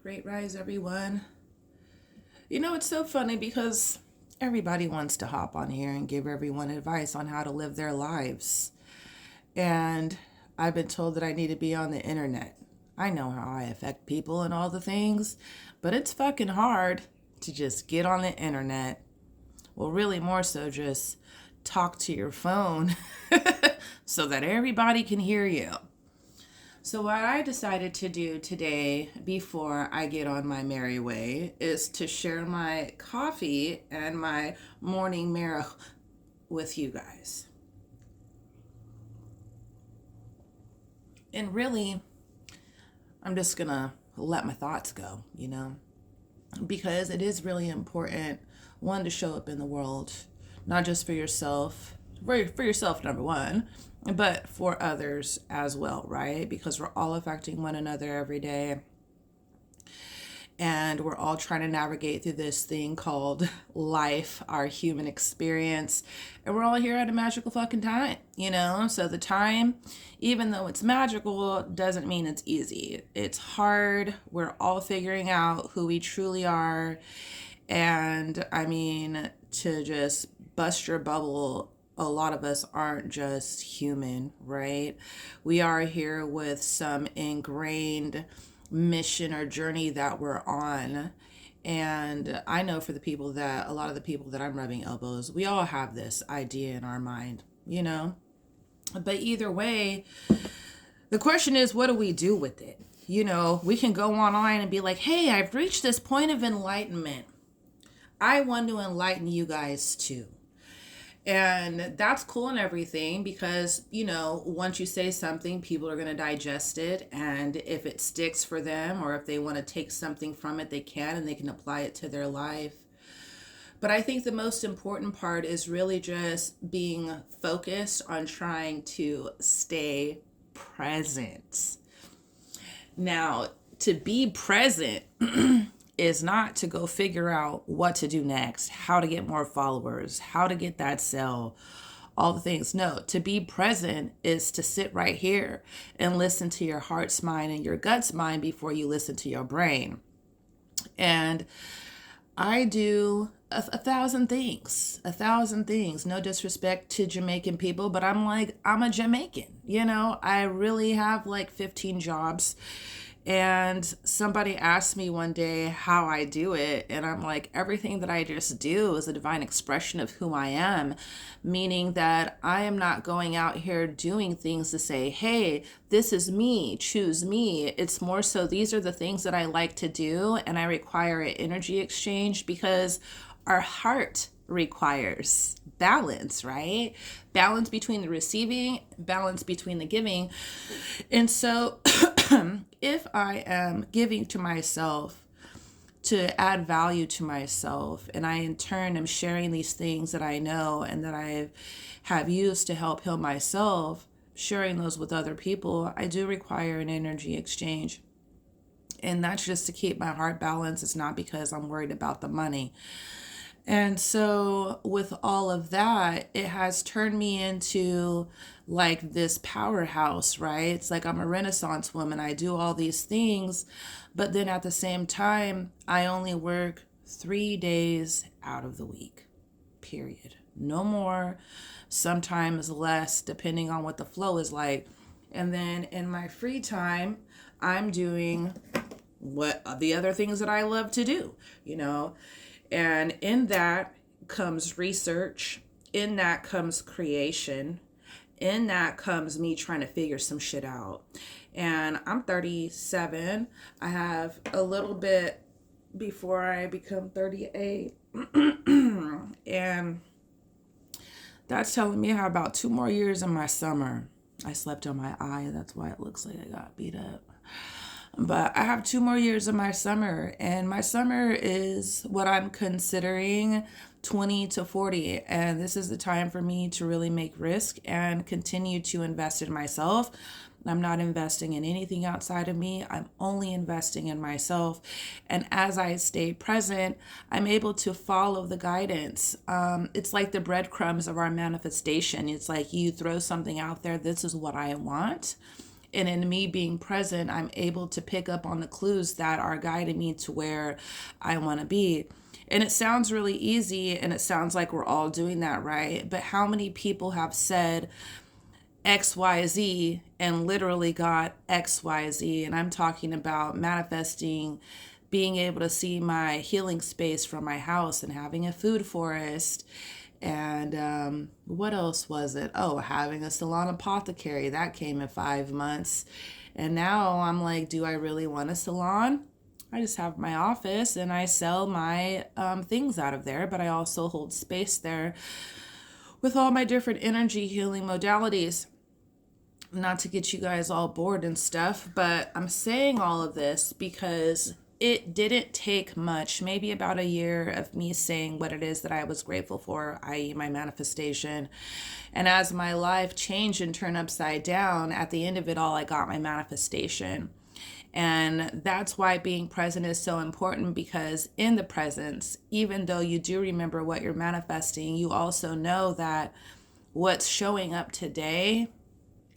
Great rise, everyone. It's so funny because everybody wants to hop on here and give everyone advice on how to live their lives. And I've been told that I need to be on the internet. I know how I affect people and all the things, but it's fucking hard to just get on the internet. Well, really, more so just talk to your phone so that everybody can hear you. So, what I decided to do today before I get on my merry way is to share my coffee and my morning mirror with you guys. And really, I'm just gonna let my thoughts go, because it is really important, one, to show up in the world, not just for yourself, for yourself, number one, but for others as well, right? Because we're all affecting one another every day. And we're all trying to navigate through this thing called life, our human experience. And we're all here at a magical fucking time, So the time, even though it's magical, doesn't mean it's easy. It's hard. We're all figuring out who we truly are. And I mean, to just bust your bubble, a lot of us aren't just human, right? We are here with some ingrained mission or journey that we're on. And I know for a lot of the people that I'm rubbing elbows, we all have this idea in our mind, But either way, the question is, what do we do with it? We can go online and be like, hey, I've reached this point of enlightenment. I want to enlighten you guys too. And that's cool and everything because, once you say something, people are going to digest it. And if it sticks for them or if they want to take something from it, they can and they can apply it to their life. But I think the most important part is really just being focused on trying to stay present. Now, to be present is not to go figure out what to do next, how to get more followers, how to get that sell, all the things. No, to be present is to sit right here and listen to your heart's mind and your gut's mind before you listen to your brain. And I do a thousand things. No disrespect to Jamaican people, but I'm a Jamaican, I really have like 15 jobs. And somebody asked me one day how I do it. And I'm like, everything that I just do is a divine expression of who I am, meaning that I am not going out here doing things to say, hey, this is me, choose me. It's more so these are the things that I like to do. And I require an energy exchange because our heart requires balance, right? Balance between the receiving, balance between the giving. And so if I am giving to myself to add value to myself, and I in turn am sharing these things that I know and that I have used to help heal myself, sharing those with other people, I do require an energy exchange. And that's just to keep my heart balanced. It's not because I'm worried about the money. And so with all of that, it has turned me into like this powerhouse, right? It's like I'm a Renaissance woman. I do all these things, but then at the same time, I only work 3 days out of the week, period. No more, sometimes less, depending on what the flow is like. And then in my free time, I'm doing what the other things that I love to do, And in that comes research. In that comes creation. In that comes me trying to figure some shit out. And I'm 37. I have a little bit before I become 38. And that's telling me I have about 2 more years in my summer. I slept on my eye. That's why it looks like I got beat up. But I have 2 more years of my summer, and my summer is what I'm considering 20 to 40. And this is the time for me to really make risk and continue to invest in myself. I'm not investing in anything outside of me. I'm only investing in myself. And as I stay present, I'm able to follow the guidance. It's like the breadcrumbs of our manifestation. It's like you throw something out there. This is what I want. And in me being present, I'm able to pick up on the clues that are guiding me to where I want to be. And it sounds really easy, and it sounds like we're all doing that, right? But how many people have said XYZ and literally got XYZ? And I'm talking about manifesting, being able to see my healing space from my house and having a food forest. And what else was it? Oh, having a salon apothecary. That came in 5 months. And now I'm like, do I really want a salon? I just have my office and I sell my things out of there, but I also hold space there with all my different energy healing modalities. Not to get you guys all bored and stuff, but I'm saying all of this because it didn't take much, maybe about a year of me saying what it is that I was grateful for, i.e., my manifestation. And as my life changed and turned upside down, at the end of it all, I got my manifestation. And that's why being present is so important, because in the presence, even though you do remember what you're manifesting, you also know that what's showing up today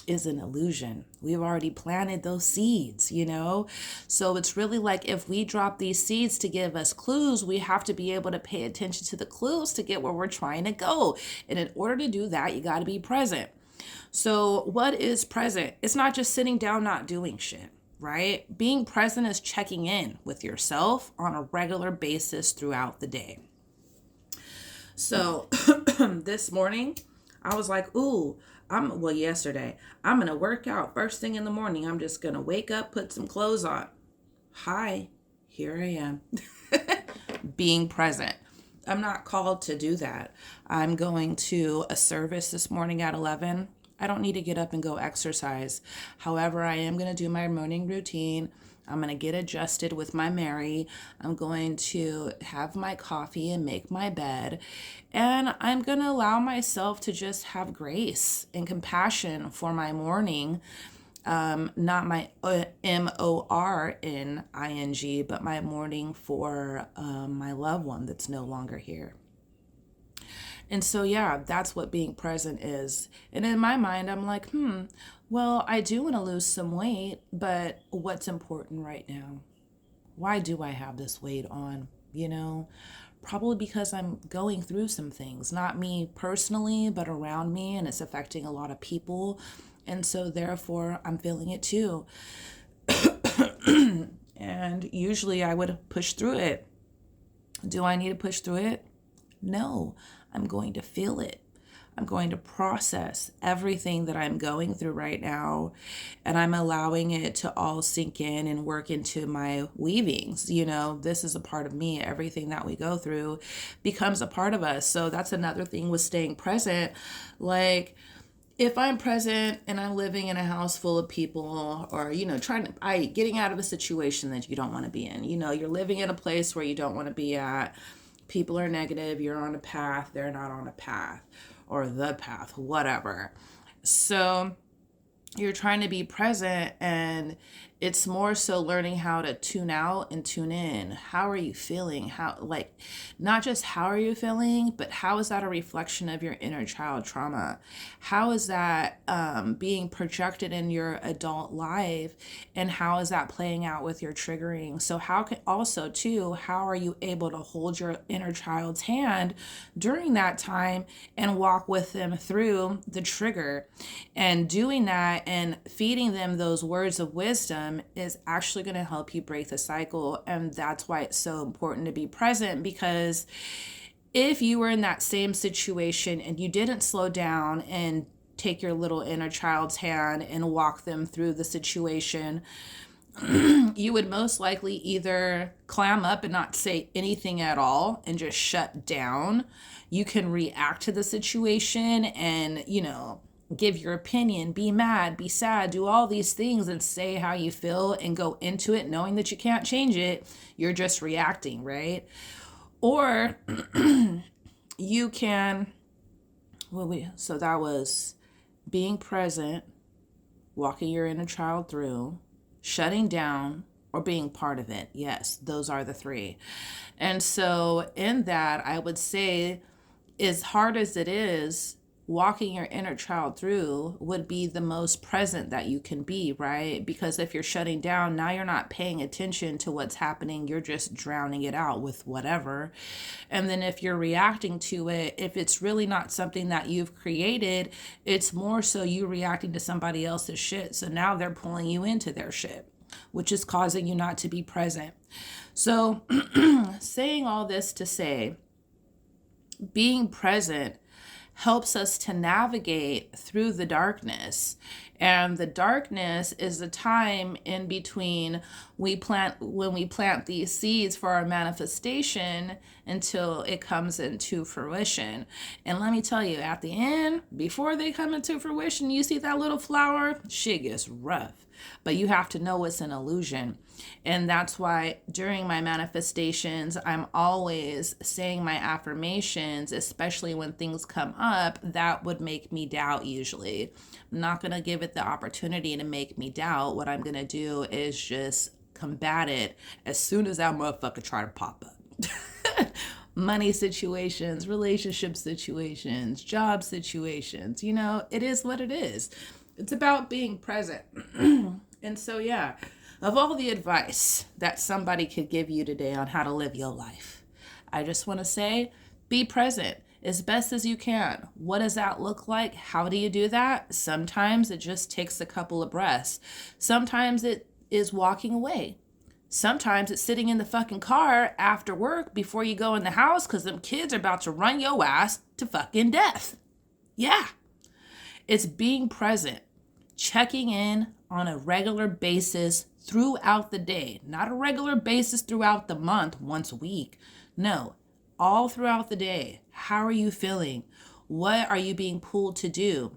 is an illusion. We've already planted those seeds, you know? So it's really like if we drop these seeds to give us clues, we have to be able to pay attention to the clues to get where we're trying to go. And in order to do that, you got to be present. So what is present? It's not just sitting down, not doing shit, right? Being present is checking in with yourself on a regular basis throughout the day. So this morning, I was like, ooh, yesterday, I'm going to work out first thing in the morning. I'm just going to wake up, put some clothes on. Hi, here I am. Being present. I'm not called to do that. I'm going to a service this morning at 11. I don't need to get up and go exercise. However, I am going to do my morning routine. I'm going to get adjusted with my Mary. I'm going to have my coffee and make my bed. And I'm going to allow myself to just have grace and compassion for my morning. Not my MORNING, but my morning for my loved one that's no longer here. And so, yeah, that's what being present is. And in my mind, I'm like, well, I do want to lose some weight, but what's important right now? Why do I have this weight on? You know, probably because I'm going through some things, not me personally, but around me, and it's affecting a lot of people. And so therefore, I'm feeling it too. And usually I would push through it. Do I need to push through it? No, I'm going to feel it. I'm going to process everything that I'm going through right now, and I'm allowing it to all sink in and work into my weavings. You know, this is a part of me. Everything that we go through becomes a part of us. So that's another thing with staying present. Like, if I'm present and I'm living in a house full of people, or, you know, getting out of a situation that you don't want to be in, you know, you're living in a place where you don't want to be at. People are negative, you're on a path, they're not on a path, or the path, whatever. So you're trying to be present, and it's more so learning how to tune out and tune in. How are you feeling? How, like, not just how are you feeling, but how is that a reflection of your inner child trauma? How is that being projected in your adult life, and how is that playing out with your triggering? So how are you able to hold your inner child's hand during that time and walk with them through the trigger? And doing that and feeding them those words of wisdom is actually going to help you break the cycle. And that's why it's so important to be present, because if you were in that same situation and you didn't slow down and take your little inner child's hand and walk them through the situation, you would most likely either clam up and not say anything at all and just shut down. You can react to the situation and, you know, give your opinion, be mad, be sad, do all these things and say how you feel and go into it knowing that you can't change it. You're just reacting, right? Or you can, so that was being present, walking your inner child through, shutting down, or being part of it. Yes, those are the three. And so in that, I would say, as hard as it is, walking your inner child through would be the most present that you can be, right? Because if you're shutting down, now you're not paying attention to what's happening. You're just drowning it out with whatever. And then if you're reacting to it, if it's really not something that you've created, it's more so you reacting to somebody else's shit. So now they're pulling you into their shit, which is causing you not to be present. So saying all this to say, being present helps us to navigate through the darkness. And the darkness is the time in between when we plant these seeds for our manifestation until it comes into fruition. And let me tell you, at the end, before they come into fruition, you see that little flower, shit gets rough. But you have to know it's an illusion. And that's why during my manifestations, I'm always saying my affirmations, especially when things come up that would make me doubt usually. I'm not going to give it the opportunity to make me doubt. What I'm going to do is just combat it as soon as that motherfucker try to pop up. Money situations, relationship situations, job situations, it is what it is. It's about being present. And so, yeah, of all the advice that somebody could give you today on how to live your life, I just want to say, be present as best as you can. What does that look like? How do you do that? Sometimes it just takes a couple of breaths. Sometimes it is walking away. Sometimes it's sitting in the fucking car after work before you go in the house because them kids are about to run your ass to fucking death. Yeah. It's being present, checking in on a regular basis throughout the day, not a regular basis throughout the month, once a week. No, all throughout the day. How are you feeling? What are you being pulled to do?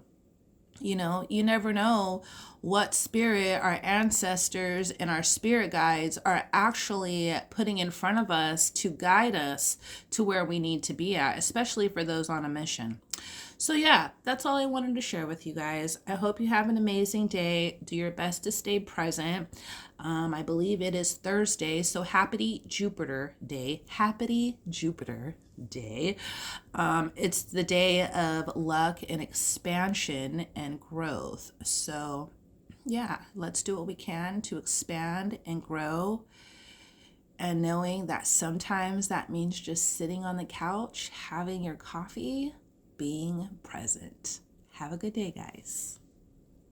You never know what spirit our ancestors and our spirit guides are actually putting in front of us to guide us to where we need to be at, especially for those on a mission. So yeah, that's all I wanted to share with you guys. I hope you have an amazing day. Do your best to stay present. I believe it is Thursday, so happy Jupiter Day. Happy Jupiter Day. It's the day of luck and expansion and growth. So yeah, let's do what we can to expand and grow. And knowing that sometimes that means just sitting on the couch, having your coffee, being present. Have a good day, guys.